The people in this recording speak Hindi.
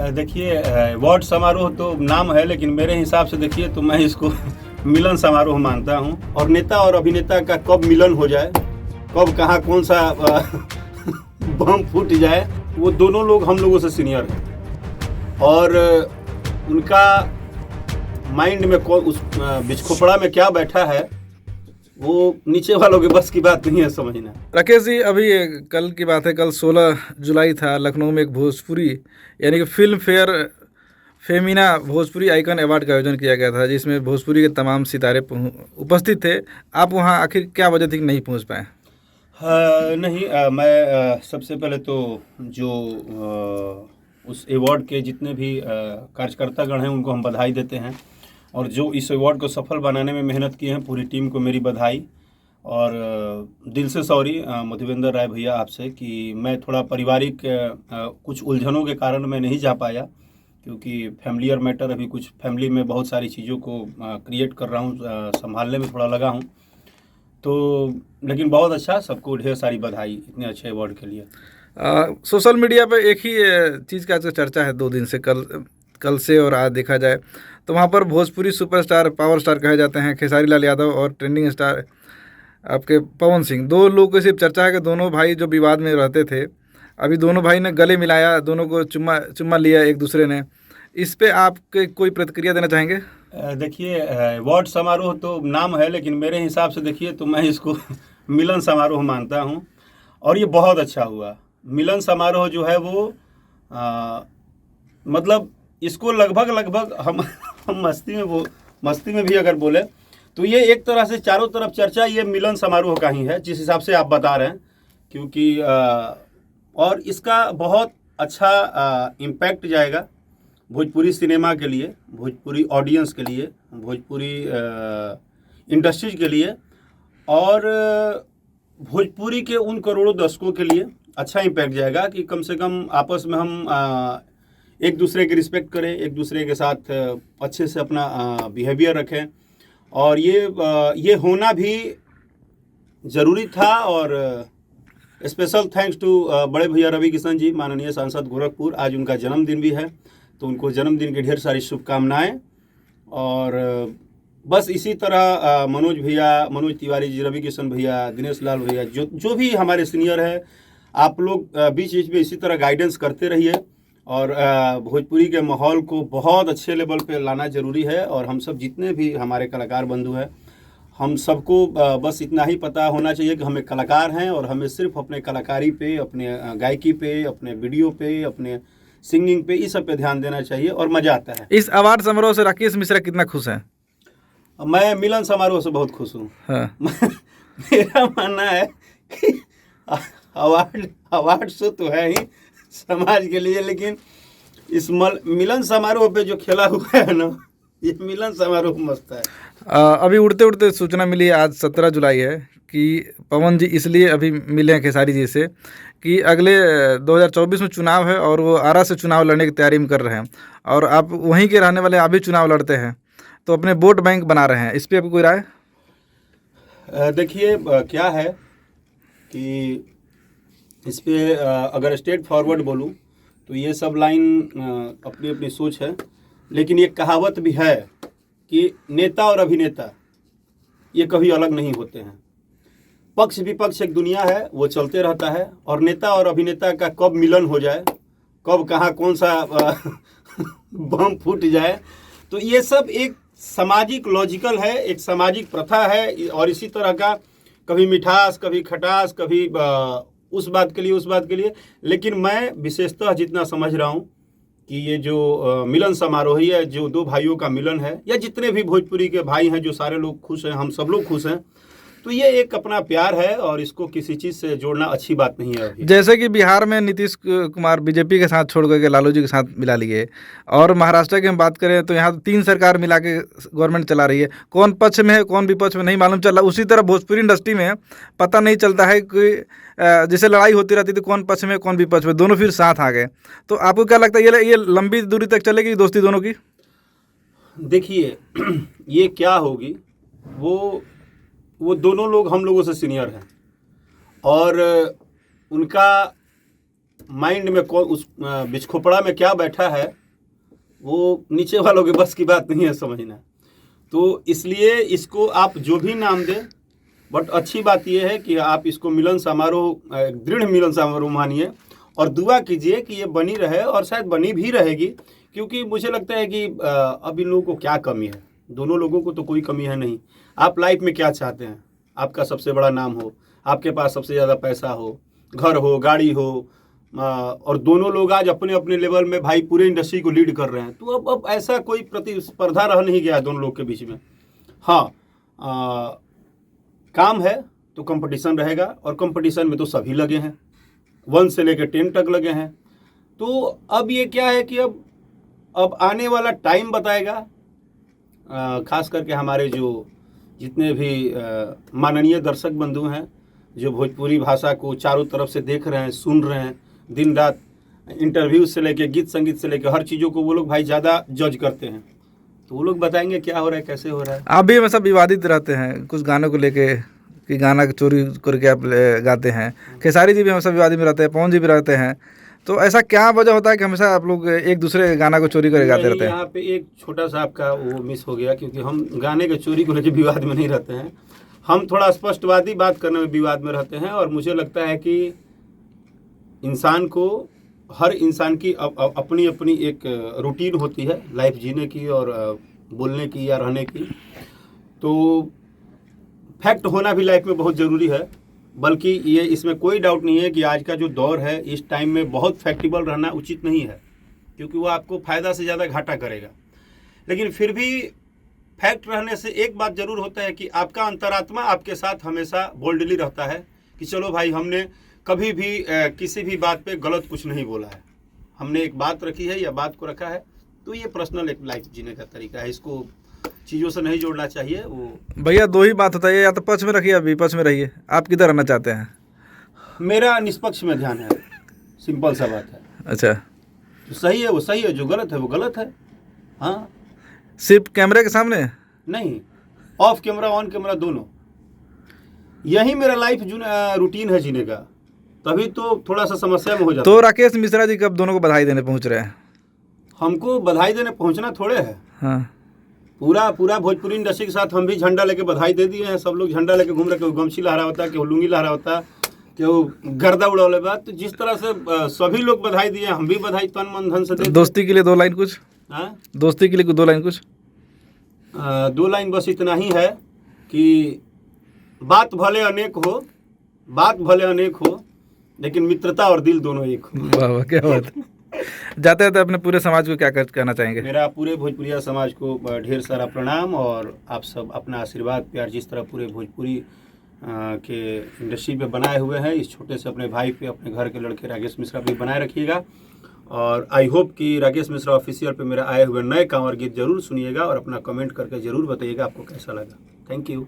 देखिए, अवार्ड समारोह तो नाम है, लेकिन मेरे हिसाब से देखिए तो मैं इसको मिलन समारोह मानता हूँ। और नेता और अभिनेता का कब मिलन हो जाए, कब कहाँ कौन सा बम फूट जाए, वो दोनों लोग हम लोगों से सीनियर हैं और उनका माइंड में उस बिचखोपड़ा में क्या बैठा है वो नीचे वालों के बस की बात नहीं है समझना। राकेश जी, अभी कल की बात है, कल 16 जुलाई था, लखनऊ में एक भोजपुरी यानी कि film fair Femina Bhojpuri icon award का आयोजन किया गया था, जिसमें भोजपुरी के तमाम सितारे उपस्थित थे। आप वहां आखिर क्या वजह थी कि नहीं पहुंच पाए? नहीं, मैं सबसे पहले तो जो उस अवार्ड के जितने भी कार्यकर्तागण हैं उनको हम बधाई देते हैं, और जो इस अवार्ड को सफल बनाने में मेहनत की हैं पूरी टीम को मेरी बधाई। और दिल से सॉरी मधुवेंद्र राय भैया आपसे कि मैं थोड़ा पारिवारिक कुछ उलझनों के कारण मैं नहीं जा पाया, क्योंकि फैमिलियर मैटर अभी कुछ फैमिली में बहुत सारी चीज़ों को क्रिएट कर रहा हूँ, संभालने में थोड़ा लगा हूँ। तो लेकिन बहुत अच्छा, सबको ढेर सारी बधाई इतने अच्छे अवार्ड के लिए। सोशल मीडिया पे एक ही चीज़ का चर्चा है 2 दिन से, कल से और आज देखा जाए तो वहाँ पर भोजपुरी सुपरस्टार पावर स्टार कहे जाते हैं खेसारी लाल यादव और ट्रेंडिंग स्टार आपके पवन सिंह, 2 लोग की सिर्फ चर्चा है कि दोनों भाई जो विवाद में रहते थे, अभी दोनों भाई ने गले मिलाया, दोनों को चुम्मा लिया एक दूसरे ने। इस पे आपके कोई प्रतिक्रिया देना चाहेंगे? देखिए, अवार्ड समारोह तो नाम है, लेकिन मेरे हिसाब से देखिए तो मैं इसको मिलन समारोह मानता हूँ, और ये बहुत अच्छा हुआ। मिलन समारोह जो है वो मतलब इसको लगभग हम मस्ती में भी अगर बोले तो ये एक तरह से चारों तरफ चर्चा ये मिलन समारोह का ही है, जिस हिसाब से आप बता रहे हैं, क्योंकि और इसका बहुत अच्छा इम्पैक्ट जाएगा भोजपुरी सिनेमा के लिए, भोजपुरी ऑडियंस के लिए, भोजपुरी इंडस्ट्री के लिए, और भोजपुरी के उन करोड़ों दर्शकों के लिए अच्छा इम्पैक्ट जाएगा कि कम से कम आपस में हम एक दूसरे की रिस्पेक्ट करें, एक दूसरे के साथ अच्छे से अपना बिहेवियर रखें। और ये होना भी ज़रूरी था। और स्पेशल थैंक्स टू बड़े भैया रवि किशन जी, माननीय सांसद गोरखपुर, आज उनका जन्मदिन भी है, तो उनको जन्मदिन की ढेर सारी शुभकामनाएं। और बस इसी तरह मनोज तिवारी जी, रवि किशन भैया, दिनेश लाल भैया, जो भी हमारे सीनियर है, आप लोग बीच बीच में इसी तरह गाइडेंस करते रहिए, और भोजपुरी के माहौल को बहुत अच्छे लेवल पे लाना ज़रूरी है। और हम सब जितने भी हमारे कलाकार बंधु हैं, हम सबको बस इतना ही पता होना चाहिए कि हम एक कलाकार हैं, और हमें सिर्फ अपने कलाकारी पे, अपने गायकी पे, अपने वीडियो पे, अपने सिंगिंग पे, इस सब पे ध्यान देना चाहिए और मज़ा आता है। इस अवार्ड समारोह से राकेश मिश्रा कितना खुश हैं? मैं मिलन समारोह से बहुत खुश हूँ। हाँ। मेरा मानना है कि अवार्ड शो तो है ही समाज के लिए, लेकिन इस मिलन समारोह पे जो खेला हुआ है ना, ये मिलन समारोह मस्त है। अभी उड़ते उड़ते सूचना मिली है, आज 17 जुलाई है, कि पवन जी इसलिए अभी मिले हैं खेसारी जी से कि अगले 2024 में चुनाव है और वो आरा से चुनाव लड़ने की तैयारी में कर रहे हैं, और आप वहीं के रहने वाले, आप भी चुनाव लड़ते हैं, तो अपने वोट बैंक बना रहे हैं। इस पर आपको कोई राय? देखिए, क्या है कि इस पर अगर स्ट्रेट फॉरवर्ड बोलूँ तो ये सब लाइन अपनी अपनी सोच है, लेकिन एक कहावत भी है कि नेता और अभिनेता ये कभी अलग नहीं होते हैं। पक्ष विपक्ष एक दुनिया है, वो चलते रहता है, और नेता और अभिनेता का कब मिलन हो जाए, कब कहाँ कौन सा बम फूट जाए, तो ये सब एक सामाजिक लॉजिकल है, एक सामाजिक प्रथा है। और इसी तरह का कभी मिठास, कभी खटास, कभी उस बात के लिए, उस बात के लिए। लेकिन मैं विशेषतः जितना समझ रहा हूँ कि ये जो मिलन समारोह है, जो 2 भाइयों का मिलन है, या जितने भी भोजपुरी के भाई हैं, जो सारे लोग खुश हैं, हम सब लोग खुश हैं, तो ये एक अपना प्यार है, और इसको किसी चीज़ से जोड़ना अच्छी बात नहीं है अभी। जैसे कि बिहार में नीतीश कुमार बीजेपी के साथ छोड़ करके लालू जी के साथ मिला लिए, और महाराष्ट्र की हम बात करें तो यहाँ 3 सरकार मिला के गवर्नमेंट चला रही है, कौन पक्ष में है कौन विपक्ष में नहीं मालूम चल रहा। उसी तरह भोजपुरी इंडस्ट्री में पता नहीं चलता है कि जैसे लड़ाई होती रहती थी कौन पक्ष में कौन विपक्ष में, दोनों फिर साथ आ गए। तो आपको क्या लगता है ये लंबी दूरी तक चलेगी दोस्ती दोनों की? देखिए, ये क्या होगी, वो दोनों लोग हम लोगों से सीनियर हैं, और उनका माइंड में कौन उस बिछखोपड़ा में क्या बैठा है वो नीचे वालों के बस की बात नहीं है समझना। तो इसलिए इसको आप जो भी नाम दें, बट अच्छी बात यह है कि आप इसको मिलन समारोह, दृढ़ मिलन समारोह मानिए और दुआ कीजिए कि ये बनी रहे, और शायद बनी भी रहेगी, क्योंकि मुझे लगता है कि अब इन लोगों को क्या कमी है। दोनों लोगों को तो कोई कमी है नहीं। आप लाइफ में क्या चाहते हैं? आपका सबसे बड़ा नाम हो, आपके पास सबसे ज़्यादा पैसा हो, घर हो, गाड़ी हो, और दोनों लोग आज अपने अपने लेवल में भाई पूरे इंडस्ट्री को लीड कर रहे हैं। तो अब ऐसा कोई प्रतिस्पर्धा रह नहीं गया दोनों लोग के बीच में। हाँ, काम है तो कंपटीशन रहेगा, और कंपटीशन में तो सभी लगे हैं, 1 से लेकर 10 तक लगे हैं। तो अब ये क्या है कि अब आने वाला टाइम बताएगा। खास करके हमारे जो जितने भी माननीय दर्शक बंधु हैं, जो भोजपुरी भाषा को चारों तरफ से देख रहे हैं, सुन रहे हैं, दिन रात इंटरव्यू से लेके गीत संगीत से लेके हर चीज़ों को वो लोग भाई ज़्यादा जज करते हैं। तो वो लोग बताएंगे क्या हो रहा है, कैसे हो रहा है। आप भी हमेशा विवादित रहते हैं कुछ गानों को लेके कि गाना चोरी करके आप गाते हैं। खेसारी जी भी हमेशा विवादी में रहते हैं, पवन जी भी रहते हैं। तो ऐसा क्या वजह होता है कि हमेशा आप लोग एक दूसरे गाना को चोरी करके गाते रहते हैं? यहाँ पे एक छोटा सा आपका वो मिस हो गया, क्योंकि हम गाने के चोरी को लेकर विवाद में नहीं रहते हैं। हम थोड़ा स्पष्टवादी बात करने में विवाद में रहते हैं। और मुझे लगता है कि इंसान को, हर इंसान की अपनी अपनी एक रूटीन होती है लाइफ जीने की और बोलने की या रहने की। तो फैक्ट होना भी लाइफ में बहुत ज़रूरी है, बल्कि ये इसमें कोई डाउट नहीं है कि आज का जो दौर है इस टाइम में बहुत फैक्टेबल रहना उचित नहीं है, क्योंकि वो आपको फ़ायदा से ज़्यादा घाटा करेगा। लेकिन फिर भी फैक्ट रहने से एक बात ज़रूर होता है कि आपका अंतरात्मा आपके साथ हमेशा बोल्डली रहता है कि चलो भाई, हमने कभी भी किसी भी बात पे गलत कुछ नहीं बोला है, हमने एक बात रखी है या बात को रखा है। तो ये पर्सनल एक लाइफ जीने का तरीका है, इसको चीज़ों से नहीं जोड़ना चाहिए। वो भैया दो ही बात होता है, या तो पक्ष में रखिए, अभी पक्ष में रहिए। आप किधर रहना चाहते हैं? मेरा निष्पक्ष में ध्यान है, सिंपल सा बात है। अच्छा, जो सही है वो सही है, जो गलत है वो गलत है। हाँ, सिर्फ कैमरे के सामने नहीं, ऑफ कैमरा ऑन कैमरा दोनों। यही मेरा लाइफ रूटीन है जीने का, तभी तो थोड़ा सा समस्या में हो जाता तो राकेश मिश्रा जी कब दोनों को बधाई देने पहुंच रहे हैं? हमको बधाई देने पहुंचना थोड़े है। हाँ, पूरा भोजपुरी इंडस्ट्री के साथ हम भी झंडा लेके बधाई दे दिए हैं। सब लोग झंडा लेके घूम रहे, केहू गमछी लहरा होता, केहू लुंगी लहरा होता, केहू गर्दा उड़ाले बा। तो जिस तरह से सभी लोग बधाई दिए, हम भी बधाई तन मन धन से दे। दोस्ती के लिए 2 लाइन कुछ? हाँ, दोस्ती के लिए 2 लाइन कुछ? 2 लाइन बस इतना ही है कि बात भले अनेक हो, लेकिन मित्रता और दिल दोनों एक हो। वाह वाह, क्या बात है। जाते जाते अपने पूरे समाज को क्या कहना चाहेंगे? मेरा पूरे भोजपुरिया समाज को ढेर सारा प्रणाम, और आप सब अपना आशीर्वाद प्यार जिस तरह पूरे भोजपुरी के इंडस्ट्री पे बनाए हुए हैं, इस छोटे से अपने भाई पे, अपने घर के लड़के राकेश मिश्रा भी बनाए रखिएगा। और आई होप कि राकेश मिश्रा ऑफिशियल पे मेरा आए हुए नए कांवर गीत जरूर सुनिएगा और अपना कमेंट करके ज़रूर बताइएगा आपको कैसा लगा। Thank you.